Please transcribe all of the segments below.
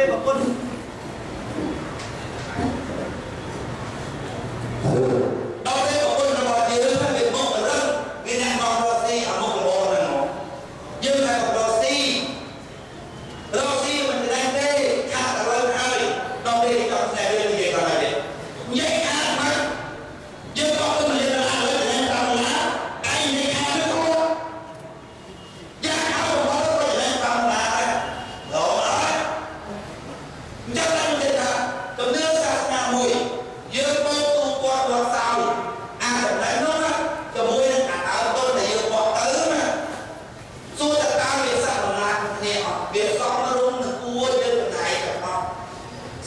ពេលប្រពន្ធដល់ពេលប្រពន្ធរបស់យើងវាមករឹងវាអ្នកមករកស៊ីអាមុខល្អហ្នឹងយើងតែរកស៊ីមិនដឹងទេខាតទៅហើយដល់ពេលចង់ស្នេហ៍រឿងនិយាយគាត់ហើយនិយាយខាតមកយើងក៏មិនរៀនដល់ហើយតែតាមឡាឯងនិយាយខាតទៅយ៉ាងហៅរបស់ទៅតែតាមឡាហើយដល់ហើយអញ្ចឹងខ្ញុំនិយាយថាទំនឿសាសនាមួយយើងបោកទូគាត់រកសោអាចំណែកនោះជាមួយនឹងអាដើមទុនដែលយើងបោកទៅណាសួរតើតើវាសាសនាគ្នាអត់វាសំរុំនឹងគួរយើងបន្ថែមទៅមក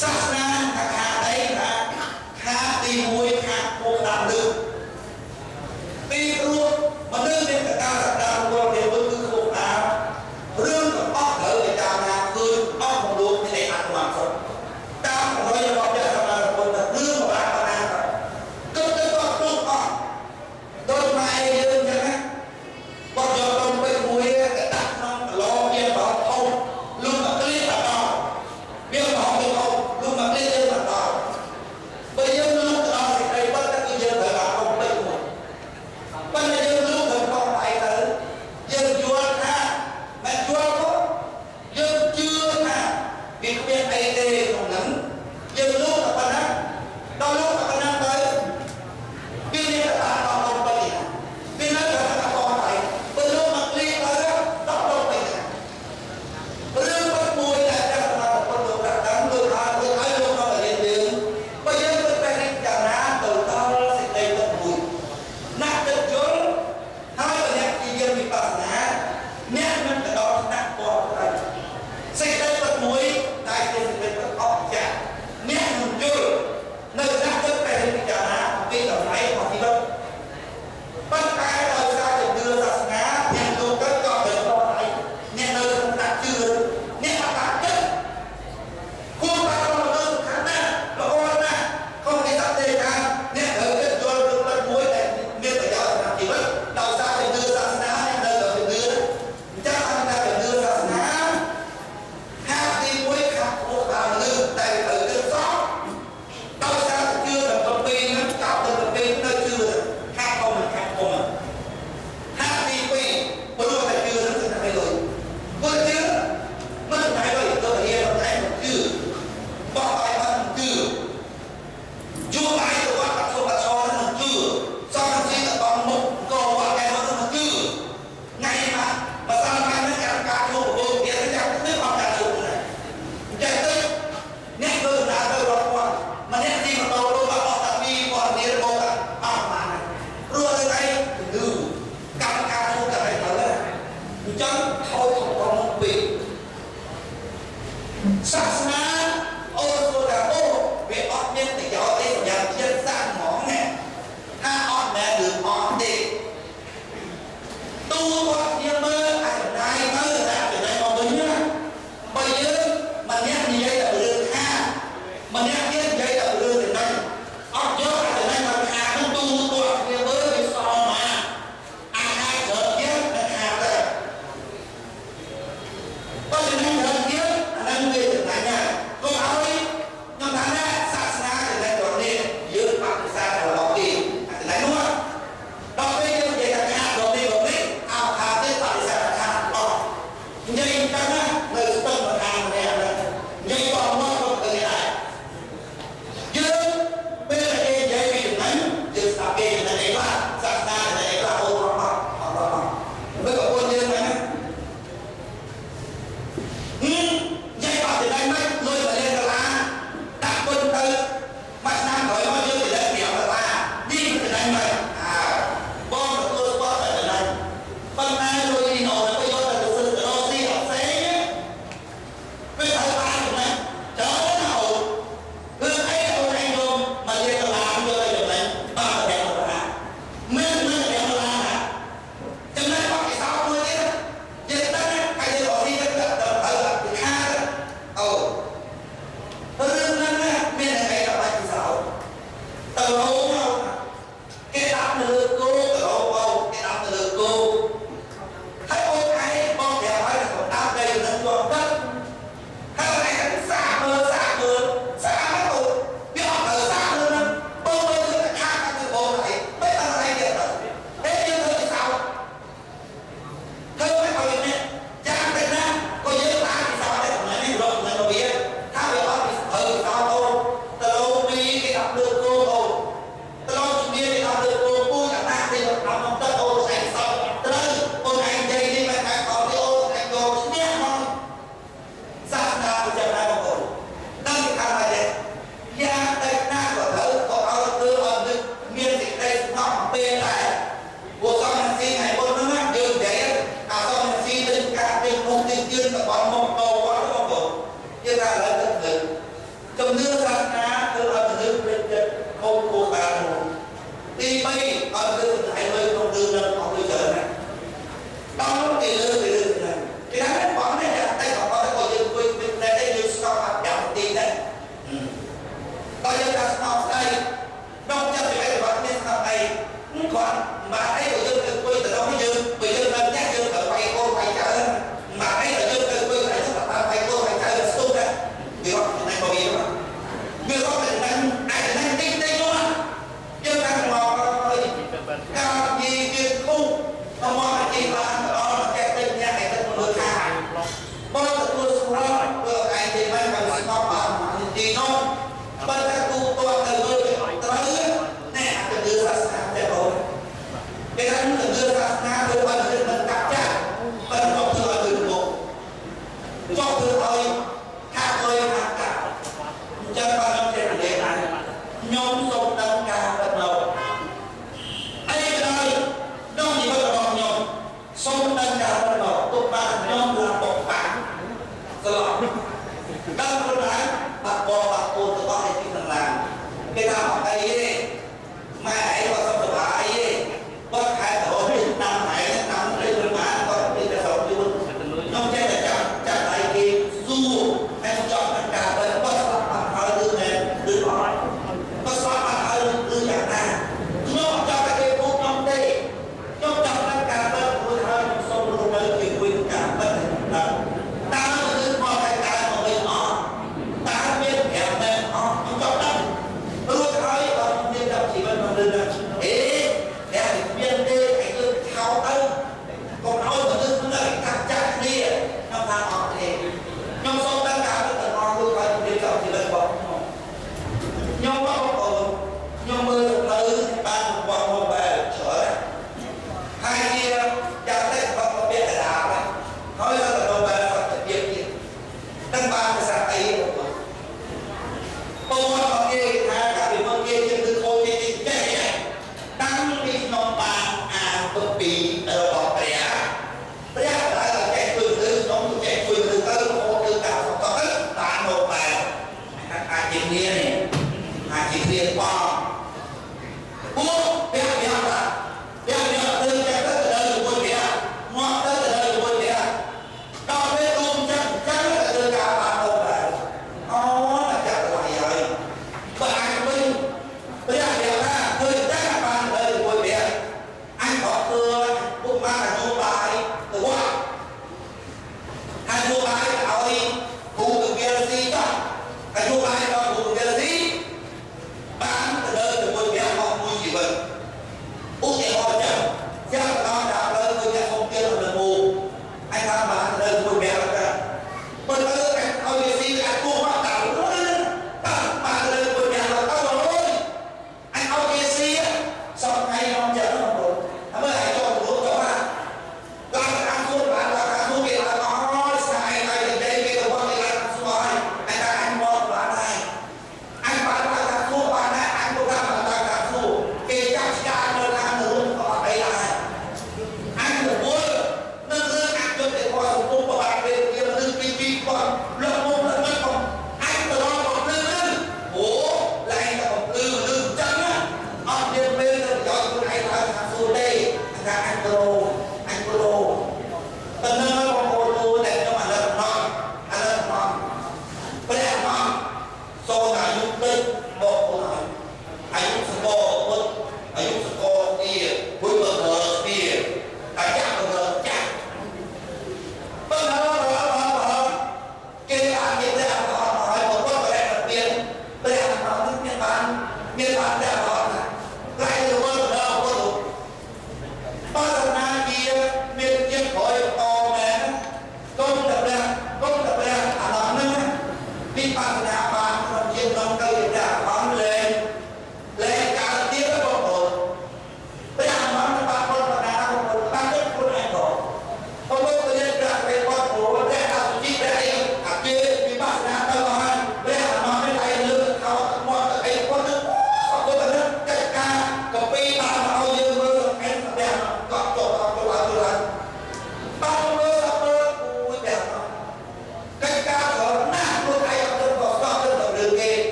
សាសនាថាខាតអីថាខាតទី1ខាតគួរដាក់លើទីព្រោះមនុស្សមានកតាសក្តានុពលវាគឺគួរដាក់រឿងទាំងអស់ត្រូវតែតាមណាគឺអស់មកលោកនៃអនុវត្តសុទ្ធតាមប្រយោជន៍របស់ព្រះសម្មាសម្ពុទ្ធរឿងរបស់អាណាទៅទៅអស់គ្រប់អស់ដោយម៉ែយើងចឹងណាបើយកទៅពេលមួយក៏ដាក់ក្នុងកឡោវាបោកធំលុបមកគ្លៀបដល់វាបោកទៅលុបមកគ្លៀបទៅដល់បើយើងលុបដល់សេចក្តីពិតគឺយើងត្រូវបានអុំពេកមួយប៉ុន្តែយើងលុបទៅបោកដៃទៅយើងយល់ថាមិនយល់ក៏យើងជឿថាវាគ្មានអីទេក្នុងហ្នឹងយើងលុបតែប៉ុណ្ណាដល់លុបតែប៉ុណ្ណាទៅវាមានតែបានអុំពេកវានៅតែថាបោកដៃបើលុបមកគ្លៀបទៅដល់អុំពេករឿងបាត់មួយដែលចាស់សម្រាប់ពុទ្ធលោកដាក់តាមលើហើយលោកមករៀនយើងបើយើងទៅតែពិចារណាទៅដល់សេចក្តីពិតមួយណាស់ទឹកយល់ហើយបើអ្នកជាយើងវិបស្សនាអ្នកមិនទៅដល់ថ្នាក់ពណ៌ទៅសេចក្តីពិតមួយតែជាសេចក្តីពិតអស្ចារ្យអ្នកមិនយល់នៅណាស់ទឹកតែពិចារណាពីតម្លៃរបស់ជីវិតប៉ុន្តែដោយសារជំនឿសាសនាអ្នកលោកទៅក៏ទៅដល់ដៃអ្នកនៅក្នុងដាក់ជឿអ្នកអត់ដាក់ចិត្តគួរតែរំលឹកខាងណាល្អណាស់កុំគេដាក់ទេថាអ្នកត្រូវចិត្តយល់រឿងពិតមួយដែលមានប្រយោជន៍សម្រាប់ជីវិតដោយសារជំនឿសាសនាអ្នកនៅដល់ជំនឿអញ្ចឹងអត់តែជំនឿសាសនាខាងទី1ខាងគួរតាមលឺតែត្រូវគិតសោះដោយសារជឿដល់ទៅពេលហ្នឹងចាប់ទៅពេលនៅជឿខាងកុំខាងកុំហាក់ទី2ព្រោះតែជឿនឹងគឺតែលុយព្រោះជឿមិនតែលុយទៅរៀនតែជឿបោះឲ្យបានជឿជួបឲ្យទៅវត្តអធិបតេយ្យនឹងជឿសំស៊ីតបងមុខក៏វត្តឯនោះនឹងជឿថ្ងៃណាបើសិនបាននឹងការជួបប្រពន្ធទៀតចាំទៅអត់ការជួបណាអញ្ចឹងទៅអ្នកធ្វើដំណើរទៅរកគាត់ម្នាក់ទីម៉ូតូលោកអត់តាពីគាត់រៀនមកអត់បានព្រោះទៅឯងគឺកម្មការជួបតែទៅអញ្ចឹងថយក្នុងមុខពេកសាសនាអូសូដាអូវាអត់មានប្រយោជន៍ទេសម្រាប់ជាតិសាសនាហ្មងណាថាអត់មែនឬអត់ទេទូគាត់ជាមើលអាចចំណាយទៅតែចំណេញមកវិញណាបើយើងម្នាក់និយាយតែរឿងខាម្នាក់ទៀតនិយាយតែរឿងចំណេញអត់យកអាចចំណេញមកខានោះទូគាត់ជាមើលវាស្អមមកអាខាច្រើនទៀតតែខាដែរបើចំណេញច្រើនទៀតអានឹងវាចំណេញណា ការមិនមកទុកបានខ្ញុំគឺបុកបាក់ស្លប់ដល់ខ្លួនឯងបាក់បបាក់ពូនទៅអស់ឯទីខាងឡានគេថាអីទេម៉ែឯងក៏សុខសប្បាយទេគាត់ខែទៅតាមឯងតាមព្រៃប្រមាណគាត់ពីតែសោកយូរខ្ញុំចេះតែចាប់ដៃគេស៊ូហើយចង់តាមការទៅគាត់ស្លាប់បាត់ហើយឬមែនឬអត់គាត់ស្លាប់បាត់ហើយឬយ៉ាងណាខ្ញុំចង់តែគេពូខ្ញុំទេខ្ញុំចង់តាមការទៅព្រោះហើយខ្ញុំសូមរស់នៅជាមួយការពិតតើគឺមកតែការមកវិញអត់តើ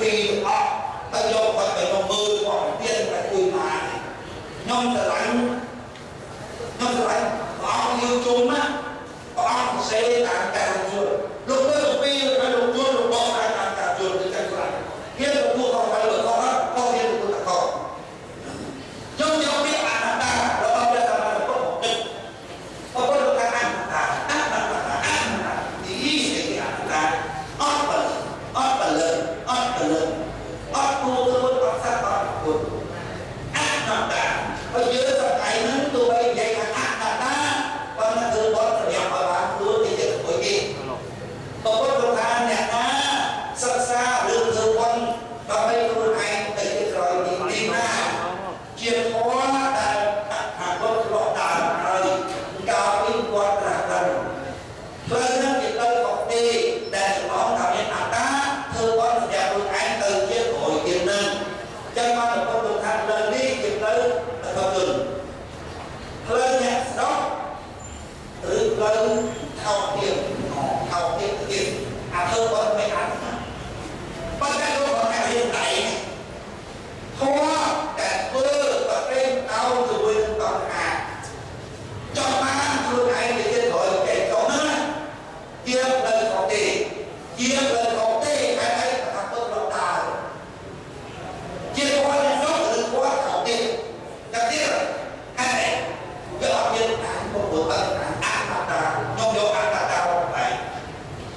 ពីអត់ទៅយកគាត់ទៅមើលគាត់ទៀតតែគួយមកខ្ញុំស្រឡាញ់ព្រះអង្គយើងជុំណាព្រះអង្គផ្សេងតាមការជួលលោកទៅពីទៅលោកជួលរបស់តាមការជួលទៅតែខ្លាំងគេទៅពួកគាត់ទៅលោកគាត់ក៏គេទៅតកខ្ញុំយកពាក្យអនត្តារបស់ព្រះសម្មាសម្ពុទ្ធមកគិតអពុទ្ធថាអនត្តាទីសេចក្ដីអនត្តាអត់ពលអត់ពលអត់គួរទៅអត់សាប់អត់គួរអនត្តាហើយយើងសប្តាហ៍ហ្នឹងទោះបីនិយាយថាអនត្តាប៉ុន្តែគឺបទប្រយោគឲ្យបានខ្លួនទីចិត្តមួយគេបពុទ្ធថាអ្នកណាសិក្សារឿងធ្វើបុណ្យដើម្បីខ្លួនឯងទៅជាក្រោយទីណាជាធម៌ដែលអាពុទ្ធលោកដើរហើយកាលពីគាត់ត្រាស់ដឹងផ្លូវហ្នឹងជាផ្លូវខុសទេដែលចំណងថាមានអត្តាធ្វើបុណ្យសម្រាប់ខ្លួនឯងទៅជាក្រោយទៀតហ្នឹងចឹងបានបពុទ្ធថាផ្លូវនេះជាផ្លូវទៅគុណផ្លូវអ្នកស្រុកឬផ្លូវថោកទៀតទៀតអាធ្វើបុណ្យមិនអាចប៉ុន្តែលោកบอกថារៀនដៃធម៌តែធ្វើប្រព្រឹត្តទៅជាមួយនឹងតណ្ហាចង់បានខ្លួនឯងទៅជាក្រោយតែចង់ណាជាផ្លូវខុសទេជាផ្លូវខុសទេហើយឯងថាពុទ្ធលោកដើរជាធម៌អ្នកស្រុកឬធម៌ខុសទេតែទៀតហើយយកអត់មានអានពុទ្ធលោកអានអត្តាខ្ញុំយកអត្តារបស់ឯង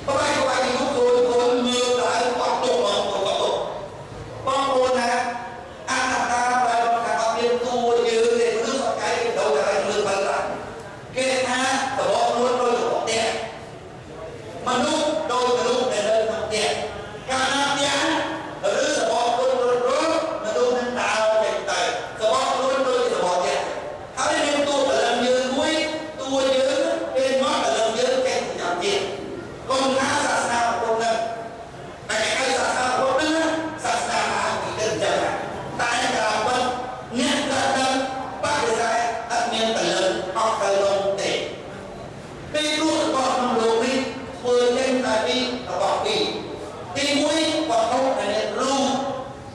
បបាយនេះខ្លួនមើលដល់អត់ទុកមកបងប្អូនណាអត្តាបែបថាអត់មានតួយើងទេមនុស្សអត់កាយទៅតែមើលබලគេថាតបខ្លួនដោយរបស់ផ្ទះមនុស្សដោយមនុស្សដែលនៅក្នុងផ្ទះកាលណាផ្ទះឬសបកខ្លួនមនុស្សនឹងដើរចេញទៅសបកខ្លួនដូចសបកផ្ទះហើយមានតួបលឹងយើងមួយតួយើងពេលមកបលឹងយើងចេញទៅទៀតកុំថាសាសនាពុទ្ធនឹងតែឲ្យសាសនាពុទ្ធនឹងសាសនាអាពីទៅចឹងតែការពិតអ្នកដែលដឹងបដិសេធអត់មានបលឹងអត់ទៅលំទេពីព្រោះរបស់ក្នុងលោកនេះធ្វើចេញតែពីរបស់ពីរទី1វត្ថុដែលអ្នកรู้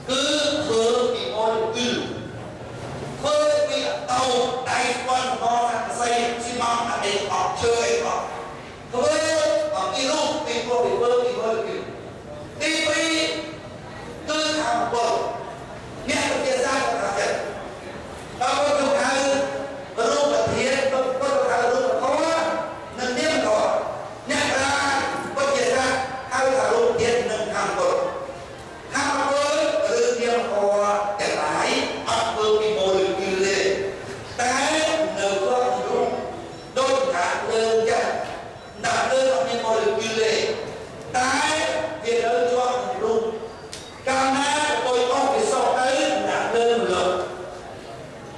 គឺធ្វើពីម៉ូលេគុលធ្វើពីអតោដៃស្ពាន់របស់ស័ក្តិសិទ្ធិស៊ីម៉ងអត់អត់ជឿអីផងធ្វើពីរូបពីព្រោះពីមើលពីម៉ូលេគុលទី2គឺខាងពលអ្នកវិទ្យាសាស្ត្រក៏ថាចឹងដល់ទៅហៅរូបធាតុទៅហៅរូបធម៌និងនាមធម៌អ្នកប្រាវិទ្យាសាស្ត្រហៅថារូបធាតុនិងខាងពលខាងពលឬនាមធម៌ទាំងឡាយអត់ធ្វើពីម៉ូលេគុលទេតែនៅក្នុងរូបដូចថាលើចឹងដាក់លើអត់មានម៉ូលេគុលទេតែវានៅជាប់ក្នុងរូបកាលណាકોઈអស់ពិសោធន៍ទៅដាក់លើលើ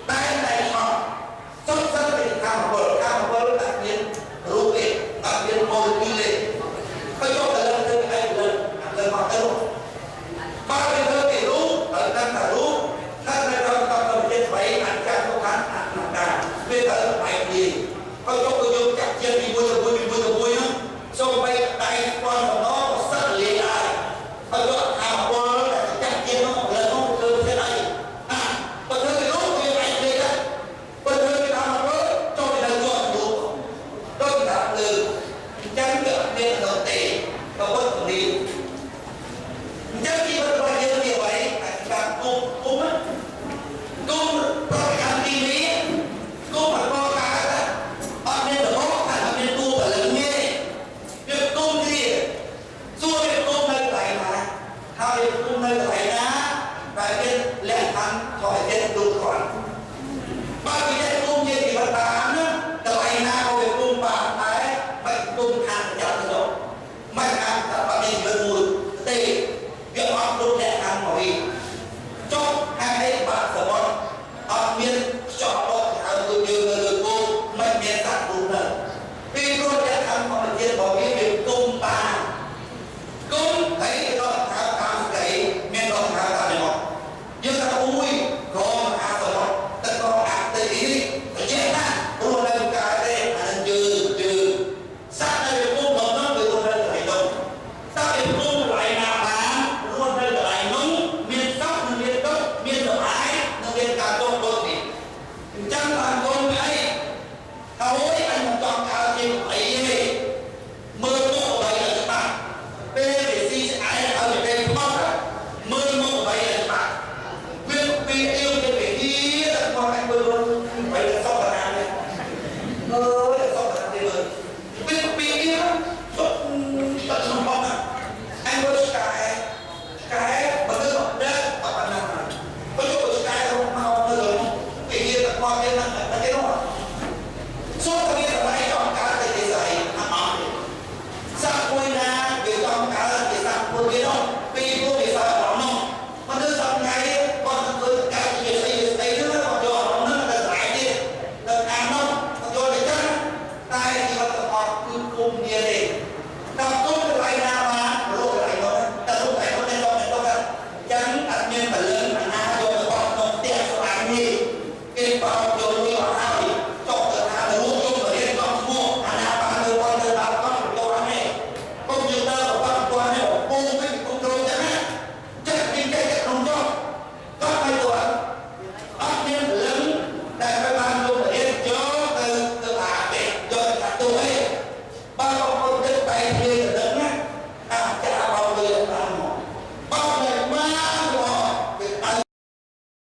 តែអត់សុទ្ធសឹងពីខាងពលអត់មានរូបទេអត់មានម៉ូលេគុលទេក៏យកទៅលើទៅឯងលើមកទៅបើទៅលើពីរូបដល់តាមថារូបថានៅក្នុងប្រទេសស្វ័យអញ្ចឹងទៅខាងអនត្តាវាទៅបែបនេះក៏យកចាក់ជាពីមួយហ្នឹងសូម្បីដៃស្ពាន់សំណក៏សិតលេដែរហើយយកអាពលដែលចាក់ជាមកលើនោះធ្វើទេអីបើធ្វើពីរូបវាឯងលេដែរបើធ្វើពីអាពលចូលទៅលើជាប់រូបដូចថាលើអញ្ចឹងវាអត់មានទៅទេក៏ពុទ្ធពលា